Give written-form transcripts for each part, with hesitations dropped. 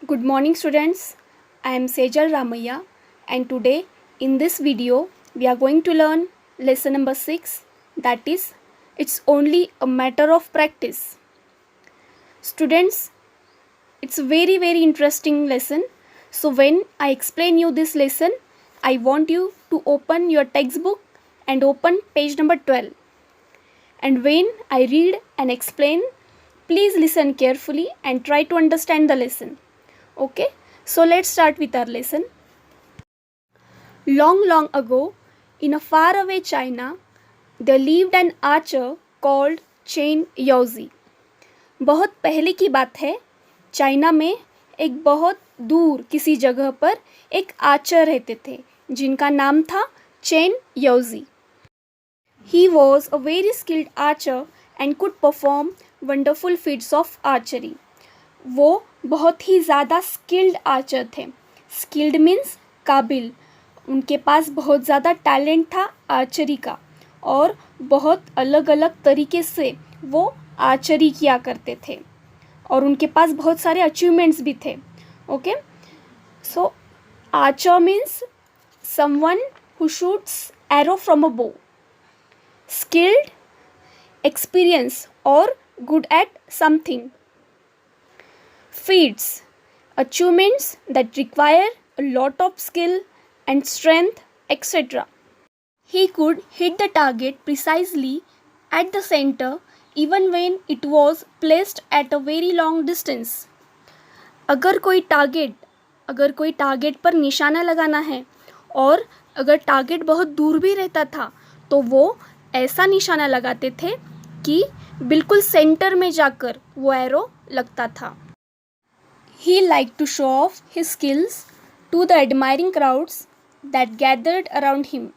Good morning, students. I am Sejal Ramaiya, and today in this video we are going to learn lesson number 6, that is, it's only a matter of practice. Students, it's a very interesting lesson. So when I explain you this lesson, I want you to open your textbook and open page number 12. And when I read and explain, please listen carefully and try to understand the lesson. Okay, so let's start with our lesson. Long ago, in a faraway China, there lived an archer called Chen Yaozi. बहुत पहले की बात है, China में एक बहुत दूर किसी जगह पर एक आर्चर रहते थे जिनका नाम था chain याओजी. He was a very skilled archer and could perform wonderful feats of archery. वो बहुत ही ज़्यादा स्किल्ड आर्चर थे. स्किल्ड मीन्स काबिल. उनके पास बहुत ज़्यादा टैलेंट था आर्चरी का और बहुत अलग अलग तरीके से वो आर्चरी किया करते थे और उनके पास बहुत सारे अचीवमेंट्स भी थे. Okay, so Archer means someone who shoots arrow from a बो. स्किल्ड, एक्सपीरियंस और good at something. Feats, achievements that require a lot of skill and strength, etc. He could hit the target precisely at the center even when it was placed at a very long distance. अगर कोई target पर निशाना लगाना है और अगर target बहुत दूर भी रहता था तो वो ऐसा निशाना लगाते थे कि बिल्कुल सेंटर में जाकर वो एरो लगता था. He liked to show off his skills to the admiring crowds that gathered around him.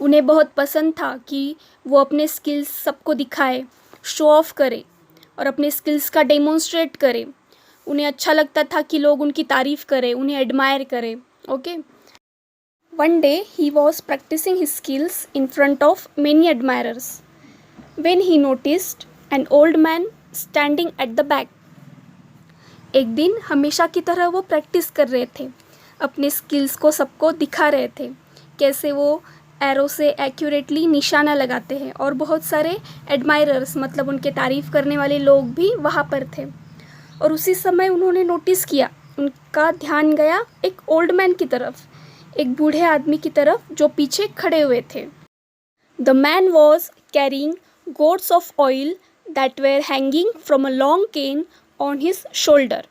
उन्हें बहुत पसंद था कि वो अपने स्किल्स सबको दिखाए, शो ऑफ करे और अपने स्किल्स का डेमोन्स्ट्रेट करे. उन्हें अच्छा लगता था कि लोग उनकी तारीफ़ करें, उन्हें एडमायर करें. Okay, one day he was practicing his skills in front of many admirers when he noticed an old man standing at the back. एक दिन हमेशा की तरह वो प्रैक्टिस कर रहे थे, अपने स्किल्स को सबको दिखा रहे थे, कैसे वो एरो से एक्यूरेटली निशाना लगाते हैं और बहुत सारे एडमायरर्स मतलब उनके तारीफ़ करने वाले लोग भी वहाँ पर थे. और उसी समय उन्होंने नोटिस किया, उनका ध्यान गया एक ओल्ड मैन की तरफ, एक बूढ़े आदमी की तरफ जो पीछे खड़े हुए थे. The man was carrying gourds of oil that were hanging from a long cane on his shoulder.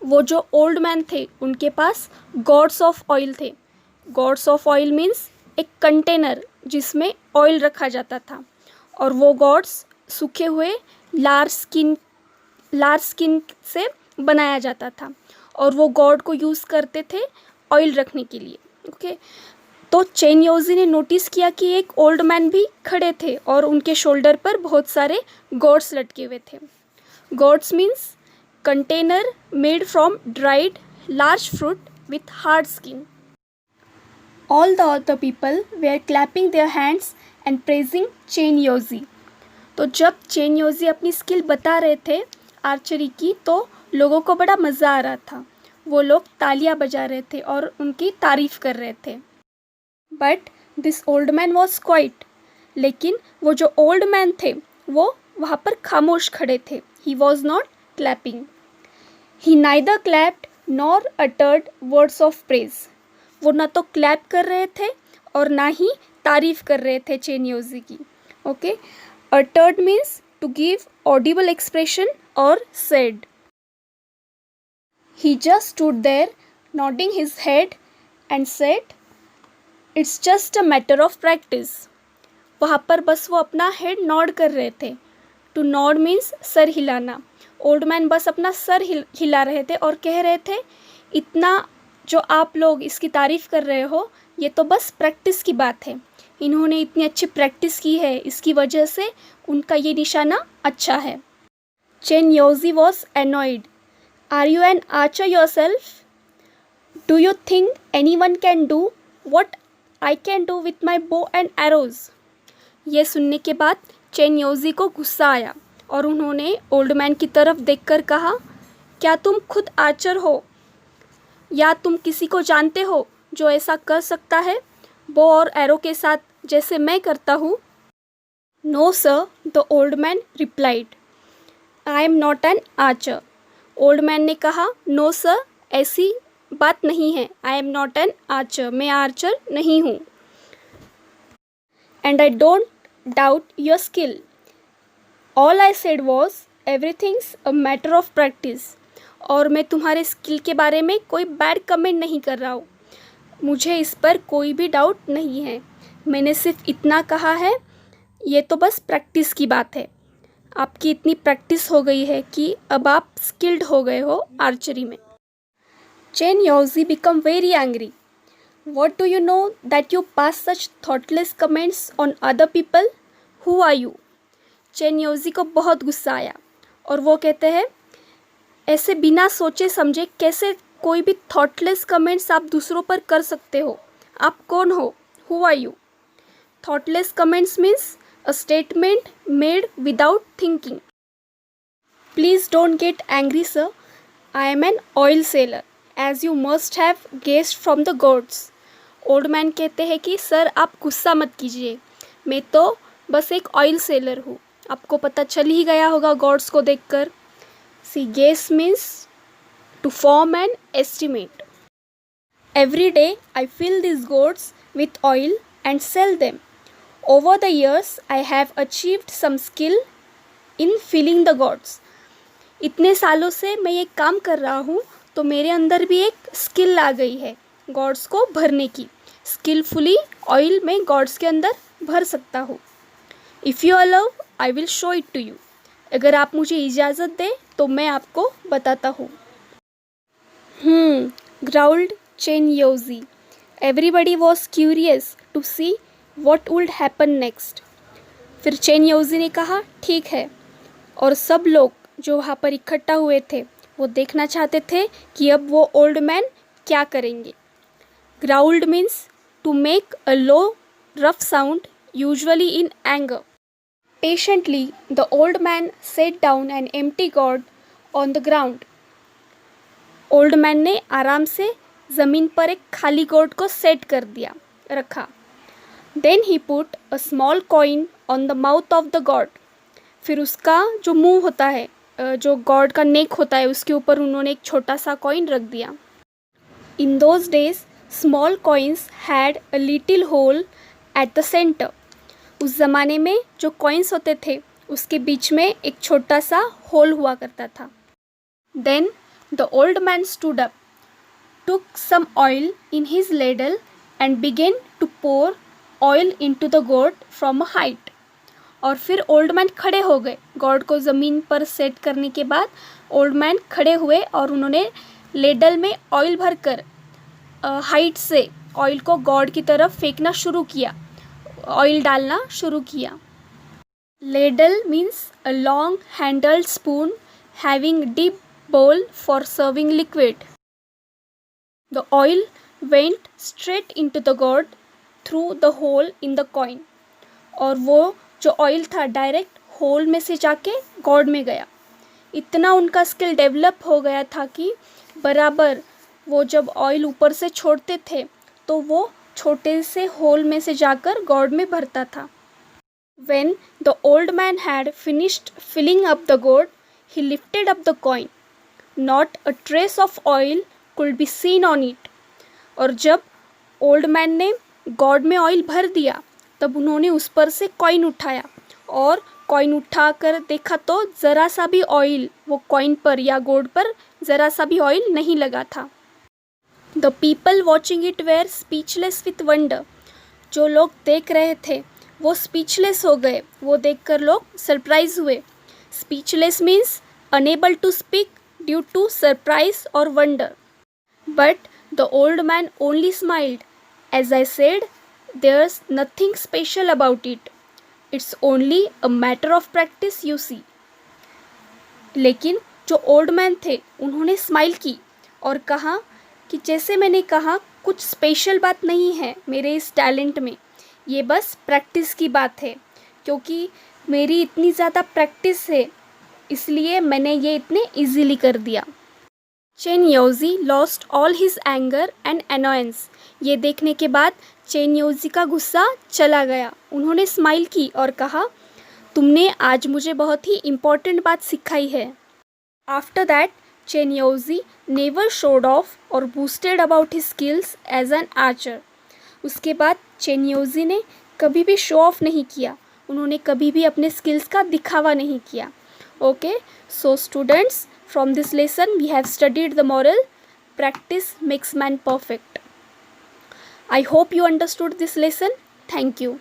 वो जो ओल्ड मैन थे उनके पास गॉड्स ऑफ ऑयल थे. गॉड्स ऑफ ऑयल मीन्स एक कंटेनर जिसमें ऑयल रखा जाता था और वो गॉड्स सूखे हुए लार स्किन से बनाया जाता था और वो गॉड को यूज़ करते थे ऑयल रखने के लिए. ओके, तो चेन याओजी ने नोटिस किया कि एक ओल्ड मैन भी खड़े थे और उनके शोल्डर पर बहुत सारे गॉड्स लटके हुए थे. Gourds means container made from dried large fruit with hard skin. All the other people were clapping their hands and praising Chen Yaozi. तो जब चेन याओजी अपनी स्किल बता रहे थे आर्चरी की तो लोगों को बड़ा मज़ा आ रहा था. वो लोग तालियां बजा रहे थे और उनकी तारीफ़ कर रहे थे. But this old man was quite. लेकिन वो जो ओल्ड मैन थे वो वहाँ पर खामोश खड़े थे. He was not clapping. He neither clapped nor uttered words of praise. वो ना तो क्लैप कर रहे थे और ना ही तारीफ़ कर रहे थे चेन याओजी की. Okay, uttered means to give audible expression or said. He just stood there nodding his head and said, "It's just a matter of practice." वहाँ पर बस वो अपना हेड नॉड कर रहे थे. टू नॉड मीन्स सर हिलाना. ओल्ड मैन बस अपना सर हिला रहे थे और कह रहे थे, इतना जो आप लोग इसकी तारीफ़ कर रहे हो ये तो बस प्रैक्टिस की बात है. इन्होंने इतनी अच्छी प्रैक्टिस की है, इसकी वजह से उनका ये निशाना अच्छा है. Chen Yaozi was annoyed. Are you an archer yourself? Do you think anyone can do what I can do with my bow and arrows? ये सुनने के बाद चेन याओजी को गुस्सा आया और उन्होंने ओल्ड मैन की तरफ देखकर कहा, क्या तुम खुद आर्चर हो या तुम किसी को जानते हो जो ऐसा कर सकता है बो और एरो के साथ जैसे मैं करता हूँ? No sir, the old man replied, I am not an archer. Old man ने कहा, नो सर, ऐसी बात नहीं है। I am not an archer, मैं आर्चर नहीं हूँ। And I don't doubt your skill. All I said was everything's a matter of practice. और मैं तुम्हारे स्किल के बारे में कोई बैड कमेंट नहीं कर रहा हूँ, मुझे इस पर कोई भी डाउट नहीं है। मैंने सिर्फ इतना कहा है, ये तो बस प्रैक्टिस की बात है। आपकी इतनी प्रैक्टिस हो गई है कि अब आप स्किल्ड हो गए हो आर्चरी में। Chen Yaozi become very angry. What do you know that you pass such thoughtless comments on other people? Who are you? Chen Yaozi को बहुत गुस्सा आया और वो कहते हैं, ऐसे बिना सोचे समझे कैसे कोई भी थॉटलेस कमेंट्स आप दूसरों पर कर सकते हो? आप कौन हो? Who are you? Thoughtless comments means a statement made without thinking. Please don't get angry, sir. I am an oil sailor, as you must have guessed from the gods. Old man कहते हैं कि sir आप गुस्सा मत कीजिए, मैं तो बस एक ऑयल सेलर हूँ, आपको पता चल ही गया होगा गॉड्स को देखकर। See guess means to form an estimate. Every day I fill this gourds with oil and sell them. Over the years I have achieved some skill in filling the gourds. इतने सालों से मैं ये काम कर रहा हूँ तो मेरे अंदर भी एक स्किल आ गई है गॉड्स को भरने की। स्किलफुली ऑयल में गॉड्स के अंदर भर सकता हूँ। If you allow I will show it to you. अगर आप मुझे इजाज़त दें तो मैं आपको बताता हूँ। Growled Chen Yaozi. Everybody was curious to see what would happen next. फिर चेन योजी ने कहा, ठीक है, और सब लोग जो वहाँ पर इकट्ठा हुए थे वो देखना चाहते थे कि अब वो ओल्ड मैन क्या करेंगे। Growled means to make a low rough sound, usually in anger. Patiently, the old man set down an empty gourd on the ground. Old man ने आराम से ज़मीन पर एक खाली गोर्ड को सेट कर दिया, रखा। Then he put a small coin on the mouth of the gourd. फिर उसका जो मुंह होता है, जो गोर्ड का नेक होता है, उसके ऊपर उन्होंने एक छोटा सा कॉइन रख दिया। In those days, small coins had a little hole at the center. उस ज़माने में जो कॉइन्स होते थे उसके बीच में एक छोटा सा होल हुआ करता था। Then the old man stood up, took some oil in his ladle and began to pour oil into the gourd from a height. और फिर ओल्ड मैन खड़े हो गए। गोर्ड को ज़मीन पर सेट करने के बाद ओल्ड मैन खड़े हुए और उन्होंने लेडल में ऑयल भरकर हाइट से ऑयल को गॉड की तरफ फेंकना शुरू किया, ऑयल डालना शुरू किया। Ladle means a long handled spoon having deep bowl for serving liquid. The oil went straight into the gourd through the hole in the coin. और वो जो ऑयल था डायरेक्ट होल में से जाके गॉड में गया। इतना उनका स्किल डेवलप हो गया था कि बराबर वो जब ऑयल ऊपर से छोड़ते थे तो वो छोटे से होल में से जाकर गॉड में भरता था। When the old man had finished filling up the gourd, he lifted up the coin. Not a trace of oil could be seen on it. और जब ओल्ड मैन ने गॉड में ऑयल भर दिया तब उन्होंने उस पर से कॉइन उठाया और कॉइन उठाकर देखा तो ज़रा सा भी ऑयल वो कॉइन पर या गोल्ड पर ज़रा सा भी ऑयल नहीं लगा था। The people watching it were speechless with wonder. जो लोग देख रहे थे वो स्पीचलेस हो गए, वो देखकर लोग सरप्राइज हुए। Speechless means unable to speak due to surprise और wonder. But the old man only smiled. As I said, there's nothing special about it. It's only a matter of practice, you see. लेकिन जो old man थे उन्होंने smile की और कहा कि जैसे मैंने कहा कुछ स्पेशल बात नहीं है मेरे इस टैलेंट में, ये बस प्रैक्टिस की बात है। क्योंकि मेरी इतनी ज़्यादा प्रैक्टिस है इसलिए मैंने ये इतने इजीली कर दिया। Chen Yaozi lost all his anger and annoyance. ये देखने के बाद चेन योजी का गुस्सा चला गया। उन्होंने स्माइल की और कहा, तुमने आज मुझे बहुत ही इम्पोर्टेंट बात सिखाई है। After that Chen Yaozi never showed off or boasted about his skills as an archer. उसके बाद चेन योजी ने कभी भी शो ऑफ नहीं किया, उन्होंने कभी भी अपने स्किल्स का दिखावा नहीं किया। Okay, so students, from this lesson we have studied the moral practice makes man perfect. I hope you understood this lesson. Thank you.